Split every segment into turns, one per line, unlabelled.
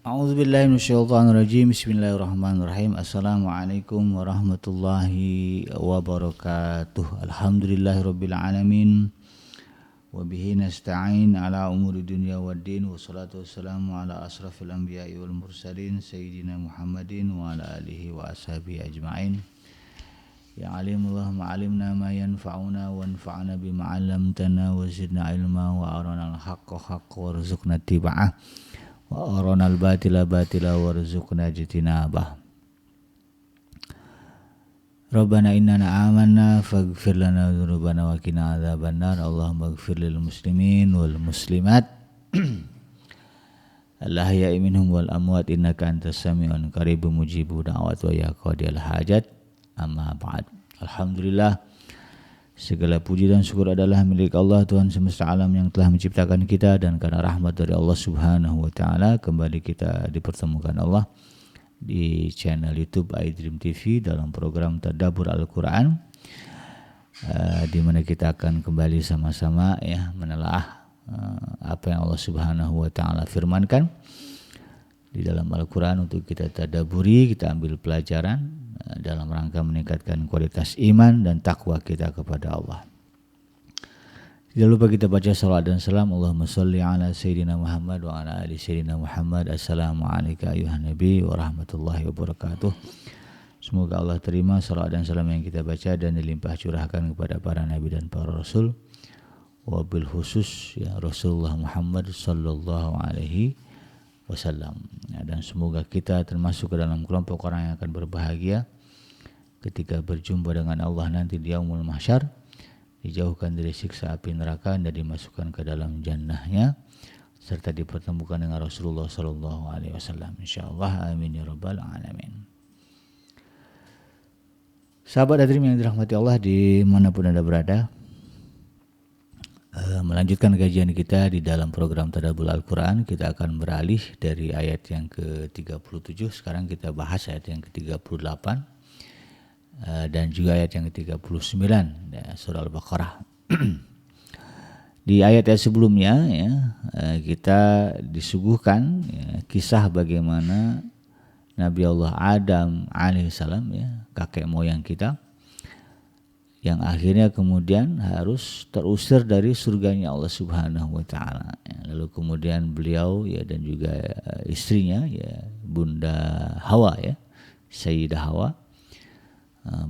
A'udzubillahi minasyaitonirrajim. Bismillahirrahmanirrahim. Assalamualaikum warahmatullahi wabarakatuh. Alhamdulillahirabbil alamin. Wa bihi nasta'in ala umuri dunya waddin. Wassalatu wassalamu ala asrafil anbiya'i wal mursalin sayyidina Muhammadin wa ala alihi wa ashabihi ajma'in. Ya alimullah ma'alimna ma yanfa'una wa anfa'na bima 'allamtana wa zidna ilma wa arana al-haqqa haqqa warzuqna ittiba'ah. Wa aronal batila batila warzuqna jitinabah. Rabbana innana amanna faghfir lana dzunubana wa qina adzabannar. Allahumma ighfir lil muslimin wal muslimat al-ahya'i minhum wal amwat innaka antas sami'un qaribun mujibu da'wat wa ya qadiyal hajat. Amma ba'd. Alhamdulillah, segala puji dan syukur adalah milik Allah, Tuhan semesta alam yang telah menciptakan kita, dan karena rahmat dari Allah Subhanahu wa taala kembali kita dipertemukan Allah di channel YouTube iDream TV dalam program Tadabbur Al-Qur'an, di mana kita akan kembali sama-sama menelaah apa yang Allah Subhanahu wa taala firmankan di dalam Al-Qur'an untuk kita tadabburi, kita ambil pelajaran dalam rangka meningkatkan kualitas iman dan takwa kita kepada Allah. Tidak lupa kita baca salawat dan salam. Allahumma sholli ala Sayyidina Muhammad wa ala ali Sayyidina Muhammad. Assalamualaikum ayuhan Nabi wa rahmatullahi wabarakatuh. Semoga Allah terima salawat dan salam yang kita baca dan dilimpah curahkan kepada para nabi dan para rasul, wabil khusus Rasulullah Muhammad sallallahu alaihi wasallam. Dan semoga kita termasuk ke dalam kelompok orang yang akan berbahagia ketika berjumpa dengan Allah nanti di yaumul mahsyar, dijauhkan dari siksa api neraka dan dimasukkan ke dalam jannahnya, serta dipertemukan dengan Rasulullah sallallahu alaihi wasallam insyaallah. Amin ya rabbal alamin. Sahabat hadirin yang dirahmati Allah dimanapun Anda berada, melanjutkan kajian kita di dalam program Tadabbur Al-Quran. Kita akan beralih dari ayat yang ke-37. Sekarang kita bahas ayat yang ke-38 dan juga ayat yang ke-39 surah Al-Baqarah. Di ayat yang sebelumnya kita disuguhkan kisah bagaimana Nabi Allah Adam alaihissalam, kakek moyang kita, yang akhirnya kemudian harus terusir dari surganya Allah Subhanahu wa taala. Lalu kemudian beliau dan juga istrinya Bunda Hawa, Sayyidah Hawa,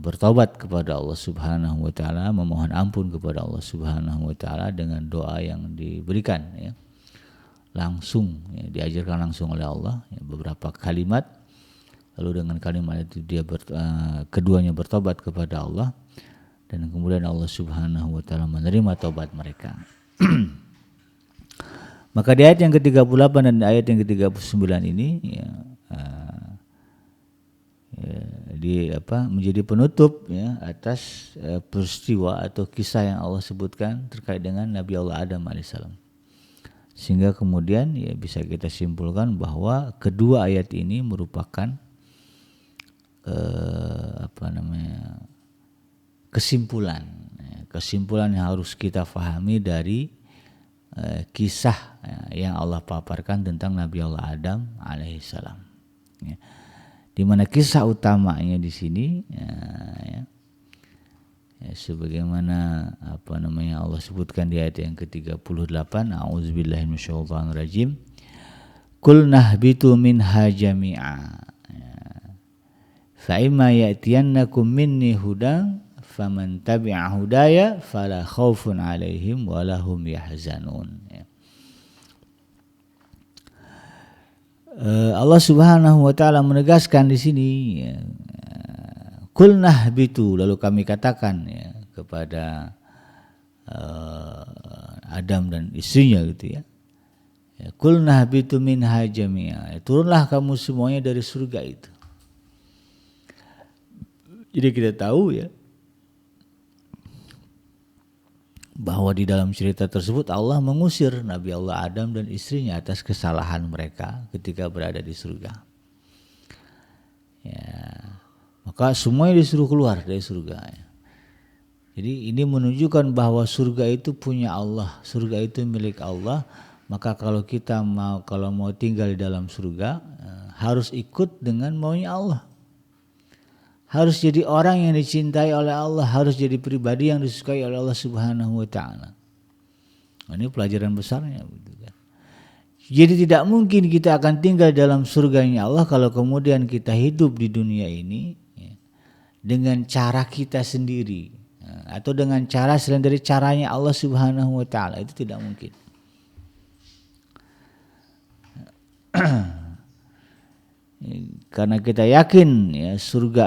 bertobat kepada Allah Subhanahu wa taala, memohon ampun kepada Allah Subhanahu wa taala dengan doa yang diberikan langsung, diajarkan langsung oleh Allah, beberapa kalimat. Lalu dengan kalimat itu keduanya bertobat kepada Allah, dan kemudian Allah Subhanahu wa taala menerima taubat mereka. Maka di ayat yang ke-38 dan ayat yang ke-39 ini menjadi penutup atas peristiwa atau kisah yang Allah sebutkan terkait dengan Nabi Allah Adam alaihissalam. Sehingga kemudian bisa kita simpulkan bahwa kedua ayat ini merupakan kesimpulan yang harus kita fahami dari kisah yang Allah paparkan tentang Nabi Allah Adam alaihissalam. Di mana kisah utamanya di sini sebagaimana Allah sebutkan di ayat yang ke-38, a'udzubillahi minasyaitonirrajim, qul nahbitu minha jami'a fa imma ya'tiyannakum minni hudan faman tabi'a hudaya fala khaufun 'alaihim wa lahum yahzanun. Allah Subhanahu wa taala menegaskan di sini, qul nahbitu, lalu kami katakan kepada Adam dan istrinya qul nahbitu minha jami'a, turunlah kamu semuanya dari surga itu. Jadi kita tahu bahwa di dalam cerita tersebut Allah mengusir Nabi Allah Adam dan istrinya atas kesalahan mereka ketika berada di surga. Maka semuanya disuruh keluar dari surga. Jadi ini menunjukkan bahwa surga itu punya Allah, surga itu milik Allah, Maka kalau mau tinggal di dalam surga, harus ikut dengan maunya Allah. Harus jadi orang yang dicintai oleh Allah, harus jadi pribadi yang disukai oleh Allah Subhanahu wa taala. Ini pelajaran besarnya gitu kan. Jadi tidak mungkin kita akan tinggal dalam surganya Allah kalau kemudian kita hidup di dunia ini dengan cara kita sendiri atau dengan cara selain dari caranya Allah Subhanahu wa taala. Itu tidak mungkin. Karena kita yakin ya surga,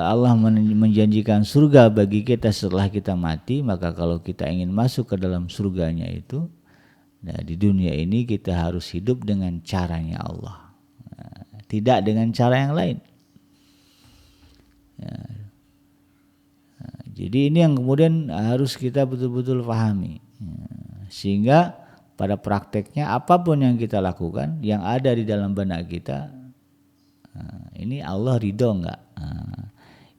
Allah menjanjikan surga bagi kita setelah kita mati, maka kalau kita ingin masuk ke dalam surganya itu, nah di dunia ini kita harus hidup dengan caranya Allah, tidak dengan cara yang lain. Jadi ini yang kemudian harus kita betul-betul pahami, sehingga pada prakteknya apapun yang kita lakukan, yang ada di dalam benak kita, ini Allah ridho enggak?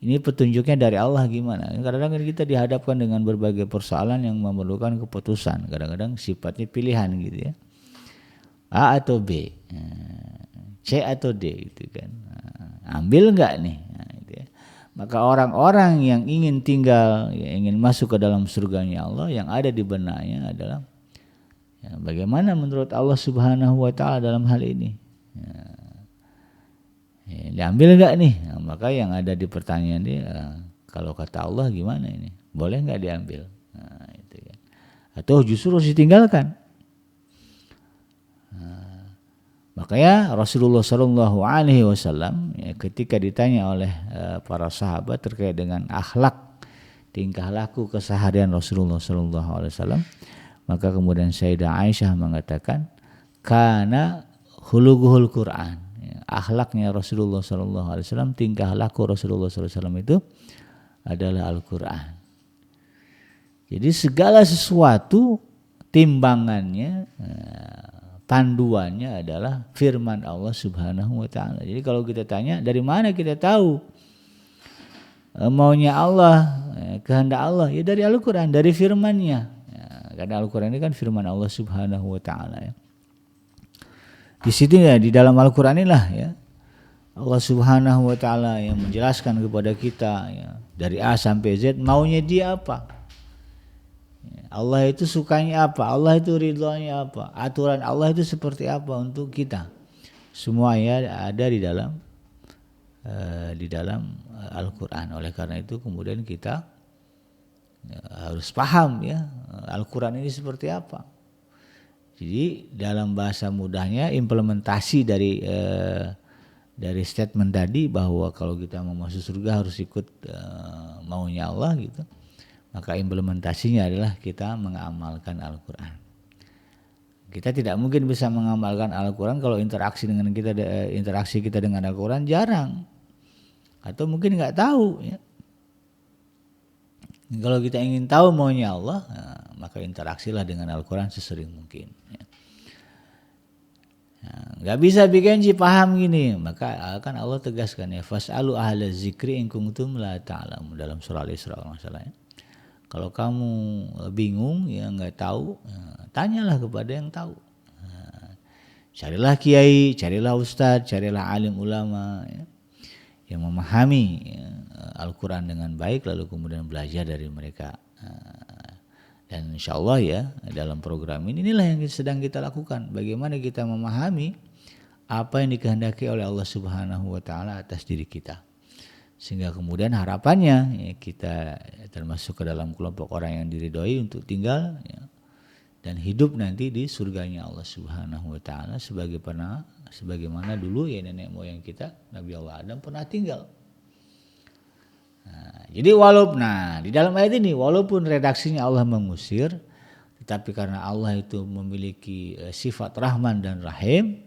Ini petunjuknya dari Allah gimana? Kadang-kadang kita dihadapkan dengan berbagai persoalan yang memerlukan keputusan. Kadang-kadang sifatnya pilihan gitu ya. A atau B, C atau D gitu kan. Ambil enggak nih? Gitu ya. Maka orang-orang yang ingin tinggal, yang ingin masuk ke dalam surganya Allah, yang ada di benaknya adalah bagaimana menurut Allah Subhanahu wa taala dalam hal ini? Diambil enggak nih? Nah, maka yang ada di pertanyaan dia, kalau kata Allah gimana ini? Boleh enggak diambil? Nah, itu kan. Atau justru harus ditinggalkan? Makanya Rasulullah SAW ketika ditanya oleh para sahabat terkait dengan akhlak, tingkah laku keseharian Rasulullah SAW, maka kemudian Sayyidah Aisyah mengatakan, kana khuluquhul Quran. Akhlaknya Rasulullah SAW, tingkah laku Rasulullah SAW itu adalah Al-Quran. Jadi segala sesuatu timbangannya, panduannya adalah firman Allah Subhanahu wa taala. Jadi kalau kita tanya dari mana kita tahu maunya Allah, kehendak Allah, ya dari Al-Quran, dari firman-Nya. Karena Al-Quran ini kan firman Allah Subhanahu wa taala ya. Di situ ya, di dalam Al-Quran inilah ya Allah Subhanahu wa taala yang menjelaskan kepada kita ya, dari A sampai Z maunya dia apa. Allah itu sukanya apa, Allah itu ridhonya apa, aturan Allah itu seperti apa untuk kita. Semuanya ada di dalam Al-Quran. Oleh karena itu kemudian kita harus paham ya Al-Quran ini seperti apa. Jadi dalam bahasa mudahnya implementasi dari statement tadi bahwa kalau kita mau masuk surga harus ikut maunya Allah gitu. Maka implementasinya adalah kita mengamalkan Al-Quran. Kita tidak mungkin bisa mengamalkan Al-Quran kalau interaksi kita dengan Al-Quran jarang atau mungkin nggak tahu ya. Kalau kita ingin tahu maunya Allah, maka interaksilah dengan Al-Quran sesering mungkin. Nggak bisa bikin paham gini, maka akan Allah tegaskan ya, fas'alu ahla zikri in kuntum la ta'lamun dalam surah Al-Isra masalahnya. Kalau kamu bingung ya nggak tahu, tanyalah kepada yang tahu. Carilah kiai, carilah ustadz, carilah alim ulama ya, yang memahami Al-Quran dengan baik lalu kemudian belajar dari mereka. Dan insya Allah ya dalam program ini inilah yang sedang kita lakukan. Bagaimana kita memahami apa yang dikehendaki oleh Allah Subhanahu wa taala atas diri kita. Sehingga kemudian harapannya ya, kita termasuk ke dalam kelompok orang yang diridhoi untuk tinggal ya, dan hidup nanti di surganya Allah Subhanahu wa taala sebagaimana dulu ya nenek moyang kita Nabi Allah Adam pernah tinggal. Jadi di dalam ayat ini walaupun redaksinya Allah mengusir, tetapi karena Allah itu memiliki sifat Rahman dan Rahim,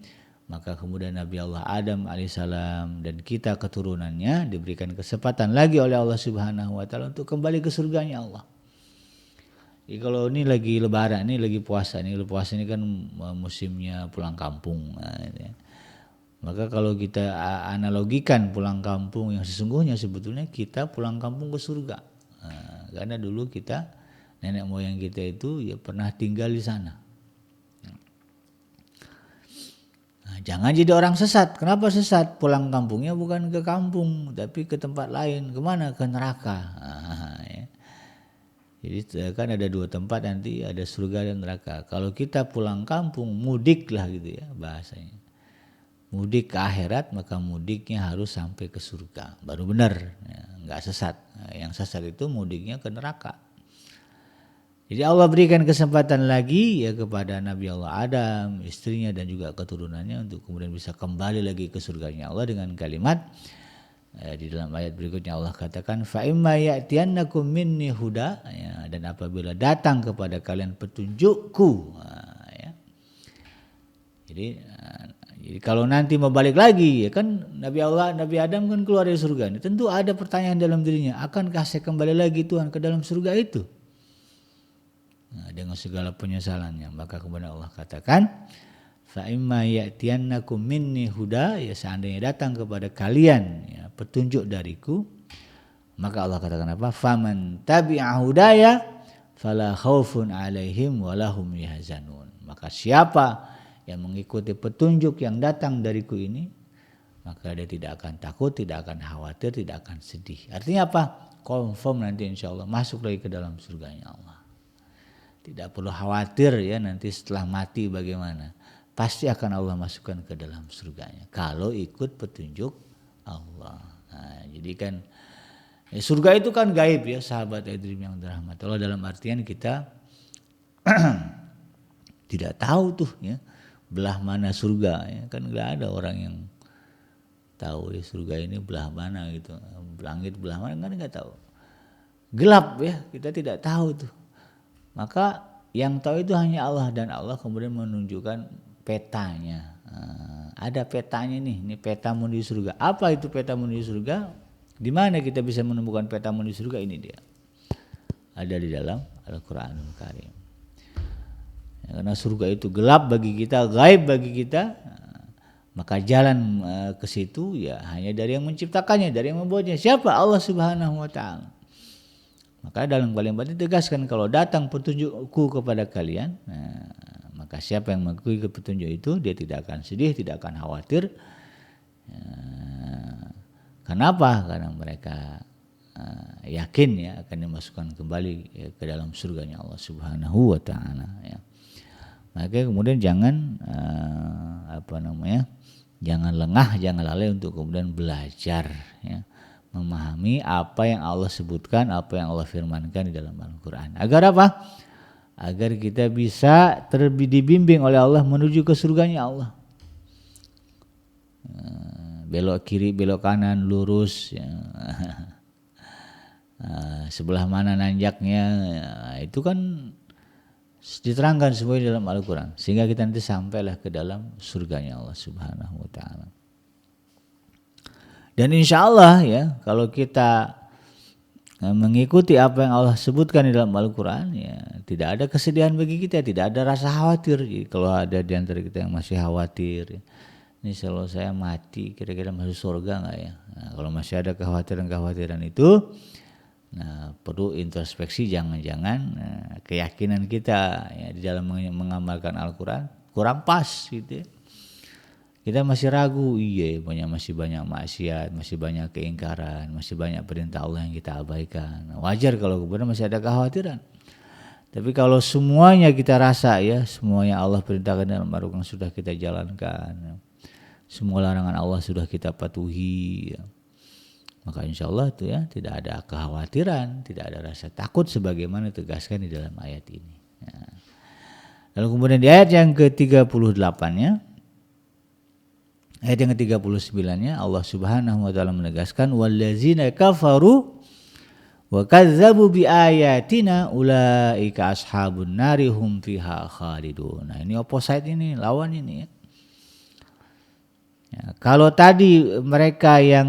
maka kemudian Nabi Allah Adam alaihissalam dan kita keturunannya diberikan kesempatan lagi oleh Allah Subhanahu wa taala untuk kembali ke surganya Allah. Jadi kalau ini lagi lebaran, ini lagi puasa ini kan musimnya pulang kampung. Maka kalau kita analogikan pulang kampung yang sesungguhnya sebetulnya kita pulang kampung ke surga. Karena dulu kita nenek moyang kita itu ya pernah tinggal di sana. Jangan jadi orang sesat. Kenapa sesat? Pulang kampungnya bukan ke kampung, tapi ke tempat lain. Kemana? Ke neraka. Ya. Jadi kan ada dua tempat nanti, ada surga dan neraka. Kalau kita pulang kampung, mudik lah gitu ya bahasanya. Mudik ke akhirat, maka mudiknya harus sampai ke surga. Baru benar, ya, nggak sesat. Nah, yang sesat itu mudiknya ke neraka. Jadi Allah berikan kesempatan lagi ya kepada Nabi Allah Adam, istrinya dan juga keturunannya untuk kemudian bisa kembali lagi ke surganya Allah dengan kalimat di dalam ayat berikutnya Allah katakan fa imma ya'tiyannakum minni huda ya, dan apabila datang kepada kalian petunjukku. Nah, ya. Jadi kalau nanti mau balik lagi ya kan Nabi Adam kan keluar dari surga ini, tentu ada pertanyaan dalam dirinya, akankah saya kembali lagi Tuhan ke dalam surga itu? Nah, dengan segala penyesalannya, maka kemudian Allah katakan fa imma ya'tiyannakum minni huda, ya seandainya datang kepada kalian ya, petunjuk dariku, maka Allah katakan apa? Faman tabi'a hudaya fala khaufun 'alaihim wa lahum yahzanun. Maka siapa yang mengikuti petunjuk yang datang dariku ini, maka dia tidak akan takut, tidak akan khawatir, tidak akan sedih. Artinya apa? Confirm nanti insya Allah masuk lagi ke dalam surganya Allah. Tidak perlu khawatir ya nanti setelah mati bagaimana. Pasti akan Allah masukkan ke dalam surganya. Kalau ikut petunjuk Allah. Nah, jadi kan surga itu kan gaib ya sahabat Edrim yang dirahmati Allah. Dalam artian kita tidak tahu tuh ya belah mana surga ya. Kan gak ada orang yang tahu ya surga ini belah mana gitu. Langit belah mana kan gak tahu. Gelap ya, kita tidak tahu tuh. Maka yang tahu itu hanya Allah, dan Allah kemudian menunjukkan petanya. Ada petanya nih, ini peta menuju surga. Apa itu peta menuju surga? Di mana kita bisa menemukan peta menuju surga? Ini dia. Ada di dalam Al-Qur'anul Karim. Ya, karena surga itu gelap bagi kita, gaib bagi kita, maka jalan ke situ ya hanya dari yang menciptakannya, dari yang membuatnya. Siapa? Allah Subhanahu wa taala. Maka dalam kalimat ini tegaskan kalau datang petunjukku kepada kalian, nah, maka siapa yang mengikuti petunjuk itu dia tidak akan sedih, tidak akan khawatir. Kenapa? Karena mereka yakin ya akan dimasukkan kembali ya, ke dalam surganya Allah Subhanahu wa taala ya. Maka kemudian jangan jangan lengah, jangan lalai untuk kemudian belajar ya. Memahami apa yang Allah sebutkan, apa yang Allah firmankan di dalam Al-Quran. Agar apa? Agar kita bisa dibimbing oleh Allah menuju ke surganya Allah. Belok kiri, belok kanan, lurus. Ya. Sebelah mana nanjaknya, ya, itu kan diterangkan semua di dalam Al-Quran. Sehingga kita nanti sampailah ke dalam surganya Allah Subhanahu wa ta'ala. Dan insya Allah ya kalau kita mengikuti apa yang Allah sebutkan di dalam Al-Quran ya tidak ada kesedihan bagi kita, tidak ada rasa khawatir. Jadi kalau ada di antara kita yang masih khawatir, ya, ini kalau saya mati kira-kira masuk surga nggak ya? Nah, kalau masih ada kekhawatiran itu, nah perlu introspeksi, jangan-jangan keyakinan kita ya di dalam mengamalkan Al-Quran kurang pas gitu ya. Kita masih ragu, masih banyak maksiat, masih banyak keingkaran, masih banyak perintah Allah yang kita abaikan. Wajar kalau kemudian masih ada kekhawatiran. Tapi kalau semuanya kita rasa ya, semuanya Allah perintahkan dalam Al-Quran sudah kita jalankan, semua larangan Allah sudah kita patuhi, ya. Maka insya Allah itu ya tidak ada kekhawatiran, tidak ada rasa takut sebagaimana ditegaskan di dalam ayat ini. Ya. Lalu kemudian di ayat yang ke-38-nya, ayat yang ke-39-nya Allah Subhanahu wa taala menegaskan wallazina kafaru wa kazzabu biayatina ulaika ashabun nari hum fiha khalidun. Nah, ini opposite ini, lawan ini ya. Ya, kalau tadi mereka yang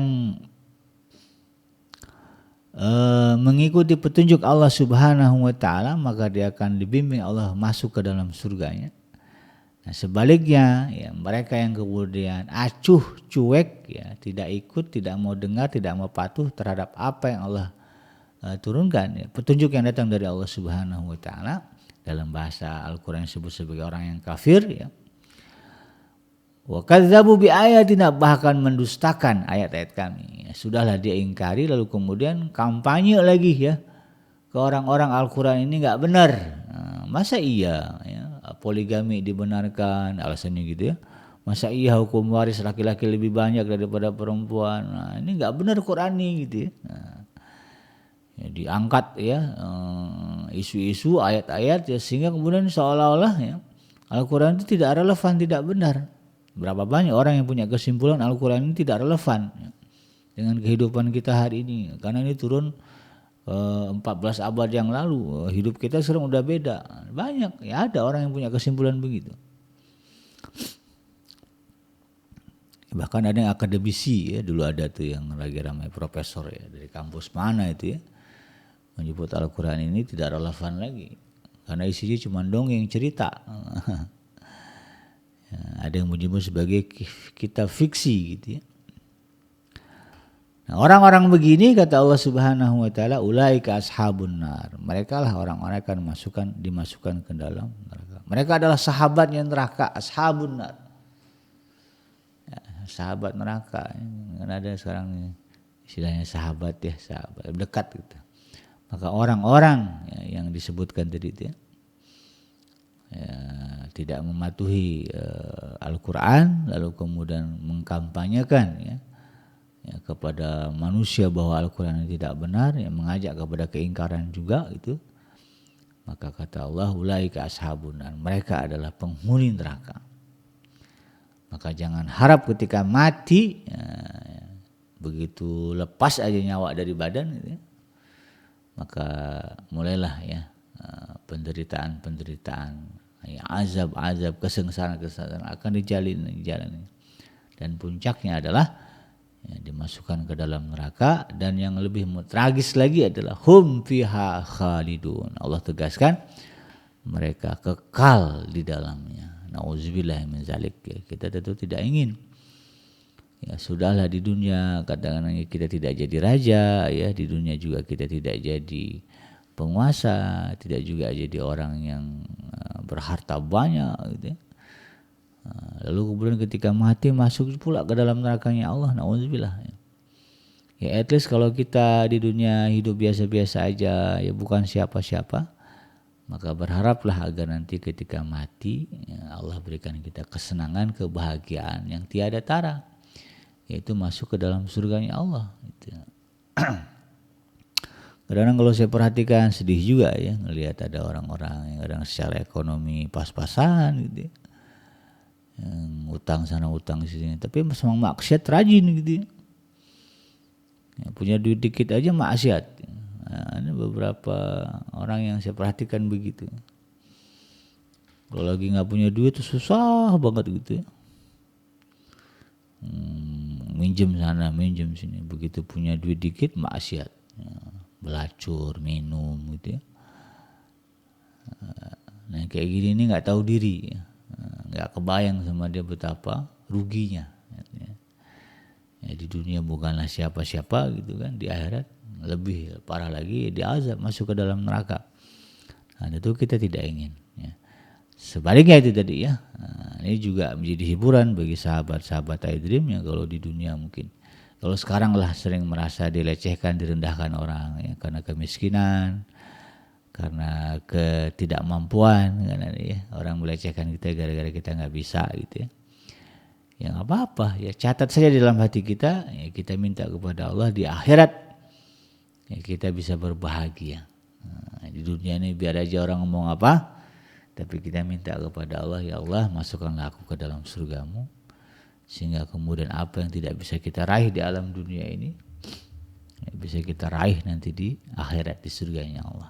mengikuti petunjuk Allah Subhanahu wa taala maka dia akan dibimbing Allah masuk ke dalam surganya. Nah, sebaliknya ya mereka yang kemudian acuh cuek ya tidak ikut, tidak mau dengar, tidak mau patuh terhadap apa yang Allah turunkan ya, petunjuk yang datang dari Allah Subhanahu wa taala, dalam bahasa Al-Qur'an disebut sebagai orang yang kafir ya. Wa kadzabu bi ayatina, bahkan mendustakan ayat-ayat kami. Ya, sudahlah dia ingkari lalu kemudian kampanye lagi ya ke orang-orang Al-Qur'an ini enggak benar. Nah, masa iya ya, poligami dibenarkan, alasannya gitu ya. Masa iya hukum waris laki-laki lebih banyak daripada perempuan. Nah, ini enggak benar Qur'ani gitu ya. Nah, ya diangkat ya isu-isu ayat-ayat ya, sehingga kemudian seolah-olah ya Al-Qur'an itu tidak relevan, tidak benar. Berapa banyak orang yang punya kesimpulan Al-Qur'an ini tidak relevan ya, dengan kehidupan kita hari ini, karena ini turun 14 abad yang lalu, hidup kita sekarang udah beda. Banyak ya, ada orang yang punya kesimpulan begitu. Bahkan ada yang akademisi ya, dulu ada tuh yang lagi ramai profesor ya dari kampus mana itu ya, menyebut Al-Qur'an ini tidak relevan lagi karena isinya cuma dongeng cerita. Ya, ada yang menyebut sebagai kitab fiksi gitu ya. Nah, orang-orang begini kata Allah Subhanahu wa taala, ulaika ashabun nar. Mereka lah orang-orang yang akan dimasukkan ke dalam neraka. Mereka adalah sahabatnya neraka, ashabun nar. Ya, sahabat neraka. Kan ada sekarang istilahnya sahabat ya, sahabat dekat gitu. Maka orang-orang ya, yang disebutkan tadi itu ya, tidak mematuhi Al-Qur'an lalu kemudian mengkampanyekan ya kepada manusia bahwa Al-Qur'an tidak benar, yang mengajak kepada keingkaran juga itu, maka kata Allah ulaika ashabun nar, mereka adalah penghuni neraka. Maka jangan harap ketika mati begitu lepas aja nyawa dari badan gitu ya, maka mulailah ya penderitaan, ya, azab, kesengsaraan akan dijalani, dan puncaknya adalah ya, dimasukkan ke dalam neraka, dan yang lebih tragis lagi adalah hum fiha khalidun. Allah tegaskan mereka kekal di dalamnya. Nauzubillah min zalik. Ya, kita tentu tidak ingin. Ya sudahlah di dunia kadang-kadang kita tidak jadi raja, ya di dunia juga kita tidak jadi penguasa, tidak juga jadi orang yang berharta banyak gitu ya. Lalu kemudian ketika mati masuk pula ke dalam nerakanya Allah, nauzubillah. Ya at least kalau kita di dunia hidup biasa-biasa aja, ya bukan siapa-siapa, maka berharaplah agar nanti ketika mati ya Allah berikan kita kesenangan, kebahagiaan yang tiada tara, yaitu masuk ke dalam surganya Allah gitu. Kadang-kadang kalau saya perhatikan sedih juga ya ngelihat ada orang-orang yang kadang secara ekonomi pas-pasan gitu ya, yang utang sana utang sini, tapi sama maksiat rajin gitu ya. Ya, punya duit dikit aja maksiat. Nah, ada beberapa orang yang saya perhatikan begitu. Kalau lagi nggak punya duit tuh susah banget gitu ya. Minjem sana, minjem sini. Begitu punya duit dikit maksiat. Ya, belacur, minum gitu ya. Nah kayak gini ini nggak tahu diri ya. Nggak kebayang sama dia betapa ruginya. Ya, di dunia bukanlah siapa-siapa gitu kan, di akhirat lebih parah lagi, diazab, masuk ke dalam neraka. Nah, itu kita tidak ingin ya. Sebaliknya itu tadi ya, nah, ini juga menjadi hiburan bagi sahabat-sahabat iDream yang kalau di dunia mungkin, kalau sekarang lah sering merasa dilecehkan, direndahkan orang ya, karena kemiskinan, karena ketidakmampuan, karena ya, orang melecehkan kita gara-gara kita nggak bisa gitu ya. Ya nggak apa-apa, ya catat saja di dalam hati kita, ya kita minta kepada Allah di akhirat ya kita bisa berbahagia. Nah, di dunia ini biar aja orang ngomong apa, tapi kita minta kepada Allah, ya Allah masukkanlah aku ke dalam surgamu, sehingga kemudian apa yang tidak bisa kita raih di alam dunia ini ya bisa kita raih nanti di akhirat, di surganya Allah.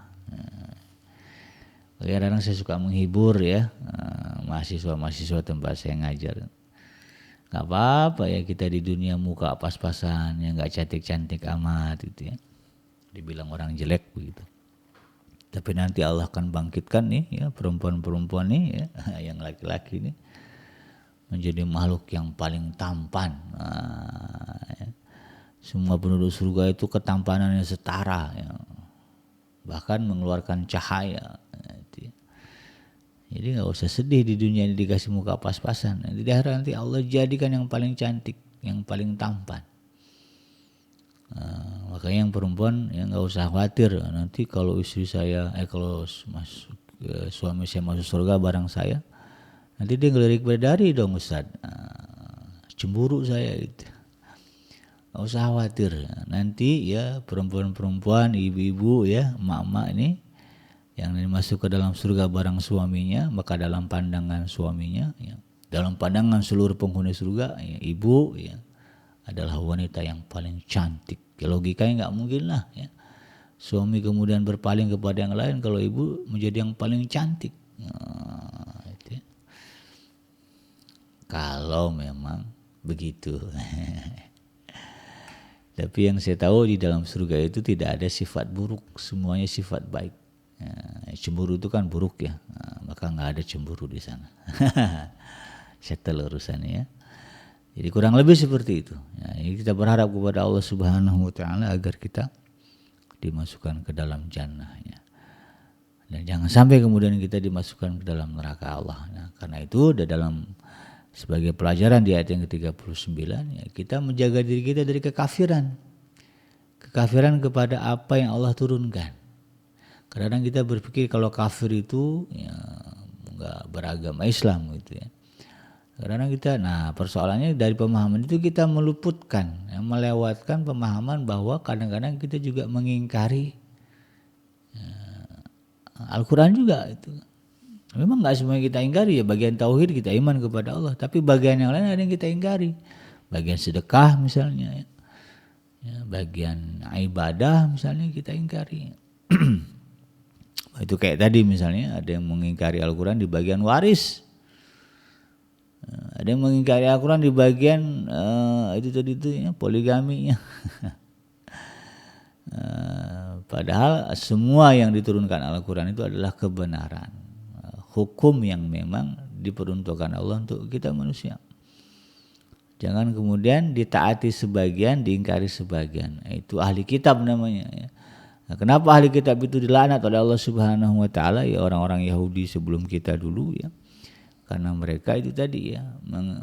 Kadang-kadang saya suka menghibur ya mahasiswa-mahasiswa tempat saya ngajar. Gak apa-apa ya kita di dunia muka pas-pasan yang gak cantik-cantik amat gitu ya, dibilang orang jelek begitu. Tapi nanti Allah akan bangkitkan nih ya perempuan-perempuan nih ya, yang laki-laki nih menjadi makhluk yang paling tampan. Nah, ya. Semua penduduk surga itu ketampanannya setara ya. Bahkan mengeluarkan cahaya. Jadi nggak usah sedih di dunia ini dikasih muka pas-pasan. Nanti di akhirat nanti Allah jadikan yang paling cantik, yang paling tampan. Makanya yang perempuan ya nggak usah khawatir nanti kalau istri saya kalau suami saya masuk surga bareng saya, nanti dia ngelirik bidadari dong Ustaz. Cemburu saya itu. Nggak usah khawatir. Nanti ya perempuan-perempuan, ibu-ibu ya, emak-emak ini yang masuk ke dalam surga bareng suaminya, maka dalam pandangan suaminya, ya, dalam pandangan seluruh penghuni surga, ya, ibu ya, adalah wanita yang paling cantik. Ya, logikanya nggak mungkin lah. Ya. Suami kemudian berpaling kepada yang lain kalau ibu menjadi yang paling cantik. Itu ya. Kalau memang begitu. Tapi yang saya tahu di dalam surga itu tidak ada sifat buruk, semuanya sifat baik. Cemburu itu kan buruk ya, maka nggak ada cemburu di sana. Settle urusannya ya. Jadi kurang lebih seperti itu. Ya, kita berharap kepada Allah Subhanahu Wa Taala agar kita dimasukkan ke dalam jannahnya. Dan jangan sampai kemudian kita dimasukkan ke dalam neraka Allah. Nah, karena itu dalam sebagai pelajaran di ayat yang ke-39 ya, kita menjaga diri kita dari kekafiran. Kekafiran kepada apa yang Allah turunkan. Kadang-kadang kita berpikir kalau kafir itu ya enggak beragama Islam gitu ya. Kadang-kadang kita, persoalannya dari pemahaman itu kita meluputkan, ya, melewatkan pemahaman bahwa kadang-kadang kita juga mengingkari Al-Quran juga itu. Memang nggak semuanya kita ingkari ya, bagian tauhid kita iman kepada Allah, tapi bagian yang lain ada yang kita ingkari. Bagian sedekah misalnya, ya, bagian ibadah misalnya kita ingkari. Itu kayak tadi misalnya ada yang mengingkari Al-Quran di bagian waris, ada yang mengingkari Al-Quran di bagian itu ya, poligaminya. Padahal semua yang diturunkan Al-Quran itu adalah kebenaran, hukum yang memang diperuntukkan Allah untuk kita manusia. Jangan kemudian ditaati sebagian, diingkari sebagian. Itu ahli kitab namanya ya. Nah, kenapa ahli kitab itu dilaknat oleh Allah Subhanahu Wa Taala? Ya orang-orang Yahudi sebelum kita dulu ya, karena mereka itu tadi ya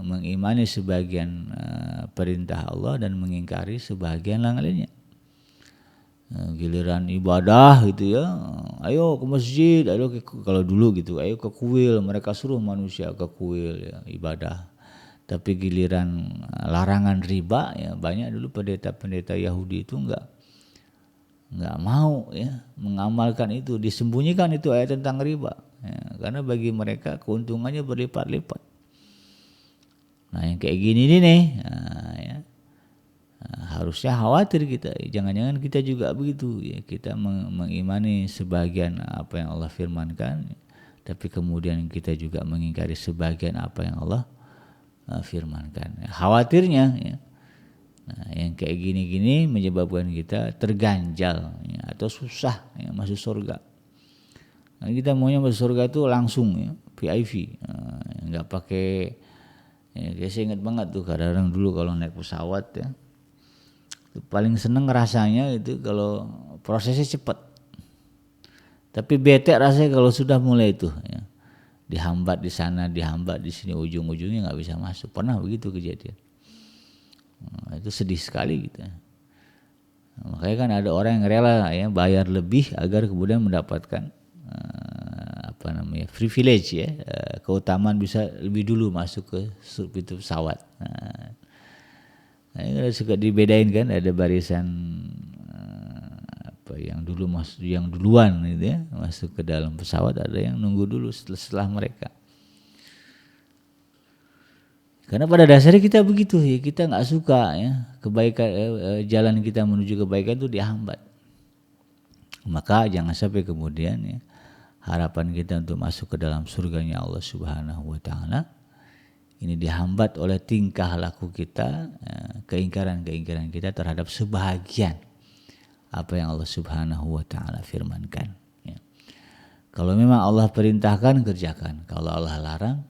mengimani sebagian perintah Allah dan mengingkari sebagian lainnya. Giliran ibadah gitu ya, ayo ke masjid, ayo kalau dulu gitu, ayo ke kuil, mereka suruh manusia ke kuil ya, ibadah. Tapi giliran larangan riba ya, banyak dulu pendeta-pendeta Yahudi itu enggak mau ya mengamalkan itu, disembunyikan itu ayat tentang riba ya, karena bagi mereka keuntungannya berlipat-lipat. Nah yang kayak gini nih ya, harusnya khawatir kita, jangan-jangan kita juga begitu ya, kita mengimani sebagian apa yang Allah firmankan, tapi kemudian kita juga mengingkari sebagian apa yang Allah firmankan. Khawatirnya ya, nah, yang kayak gini-gini menyebabkan kita terganjal ya, atau susah ya, masuk surga. Nah, kita maunya masuk surga itu langsung ya, VIP, nggak pakai. Ya, saya ingat banget tuh kadang-kadang dulu kalau naik pesawat ya, paling seneng rasanya itu kalau prosesnya cepat. Tapi bete rasanya kalau sudah mulai itu ya, dihambat di sana, dihambat di sini, ujung-ujungnya nggak bisa masuk. Pernah begitu kejadian. Itu sedih sekali gitu. Makanya kan ada orang yang rela ya bayar lebih agar kemudian mendapatkan privilege ya, keutamaan bisa lebih dulu masuk ke pintu pesawat. Nah, ini suka dibedain kan, ada barisan yang dulu masuk, yang duluan gitu ya masuk ke dalam pesawat, ada yang nunggu dulu setelah mereka. Karena pada dasarnya kita begitu ya, kita nggak suka ya kebaikan, jalan kita menuju kebaikan itu dihambat. Maka jangan sampai kemudian ya harapan kita untuk masuk ke dalam surganya Allah Subhanahu Wa Taala ini dihambat oleh tingkah laku kita, keingkaran kita terhadap sebahagian apa yang Allah Subhanahu Wa Taala firmankan. Ya. Kalau memang Allah perintahkan, kerjakan. Kalau Allah larang,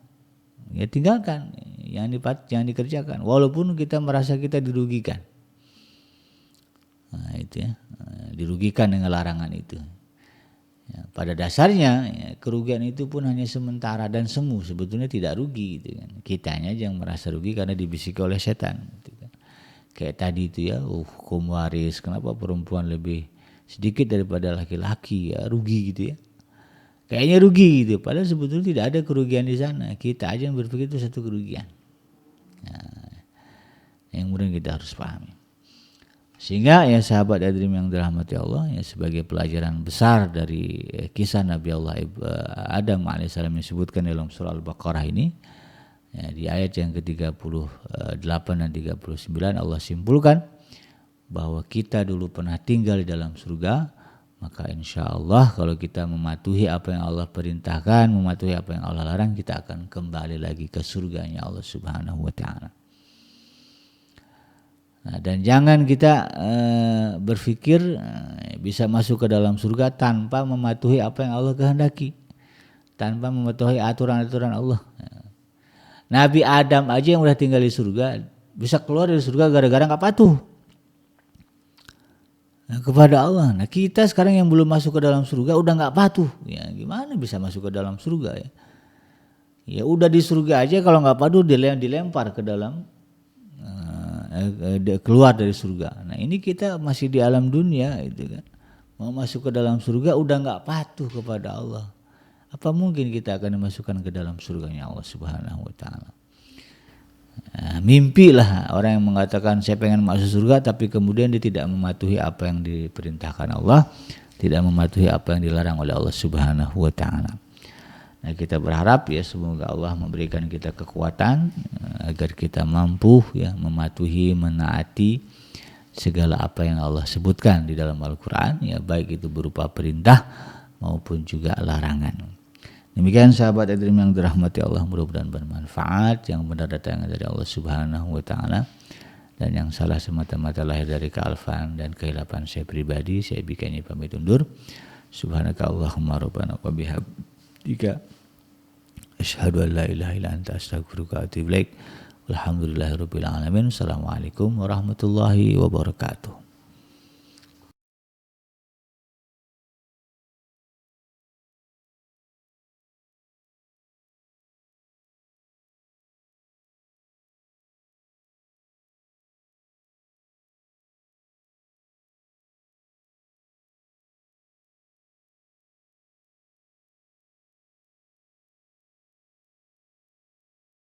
ya tinggalkan, jangan dikerjakan, walaupun kita merasa kita dirugikan. Nah, itu ya, dirugikan dengan larangan itu. Ya, pada dasarnya ya, kerugian itu pun hanya sementara dan semu, sebetulnya tidak rugi gitu kan. Kitanya aja yang merasa rugi karena dibisiki oleh setan gitu kan. Kayak tadi itu ya, hukum waris, kenapa perempuan lebih sedikit daripada laki-laki, ya rugi gitu ya. Kayaknya rugi gitu, padahal sebetulnya tidak ada kerugian di sana. Kita aja yang berpikir itu satu kerugian. Nah, yang kemudian kita harus pahami. Sehingga ya sahabat Adrim yang dirahmati Allah, ya sebagai pelajaran besar dari kisah Nabi Allah Adam alaihissalam yang disebutkan dalam surah Al-Baqarah ini, ya, di ayat yang ke-38 dan 39 Allah simpulkan bahwa kita dulu pernah tinggal di dalam surga, maka insya Allah kalau kita mematuhi apa yang Allah perintahkan, mematuhi apa yang Allah larang, kita akan kembali lagi ke surganya Allah Subhanahu wa Ta'ala. Nah, dan jangan kita berpikir bisa masuk ke dalam surga tanpa mematuhi apa yang Allah kehendaki, tanpa mematuhi aturan-aturan Allah. Nabi Adam aja yang udah tinggal di surga bisa keluar dari surga gara-gara nggak patuh kepada Allah. Nah, kita sekarang yang belum masuk ke dalam surga udah nggak patuh, ya gimana bisa masuk ke dalam surga ya? Ya udah di surga aja kalau nggak patuh dilempar ke dalam keluar dari surga. Nah ini kita masih di alam dunia itu kan, mau masuk ke dalam surga udah nggak patuh kepada Allah, apa mungkin kita akan dimasukkan ke dalam surganya Allah Subhanahu wa Ta'ala? Nah, mimpilah orang yang mengatakan saya pengen masuk surga tapi kemudian dia tidak mematuhi apa yang diperintahkan Allah, tidak mematuhi apa yang dilarang oleh Allah Subhanahu wa Ta'ala. Nah, kita berharap ya semoga Allah memberikan kita kekuatan agar kita mampu ya mematuhi, menaati segala apa yang Allah sebutkan di dalam Al-Quran, ya baik itu berupa perintah maupun juga larangan. Demikian sahabat Adrim yang dirahmati Allah, mudah-mudahan bermanfaat. Yang benar datang dari Allah Subhanahu wa Ta'ala, dan yang salah semata-mata lahir dari kealfaan dan kehilapan saya pribadi. Saya bikin pamit undur. Subhanaka Allahumma rabbana wa bihamdika asyhadu an la ilaha illa anta astaghfiruka wa atubu ilaik. Walhamdulillahirabbil alamin. Assalamualaikum warahmatullahi wabarakatuh.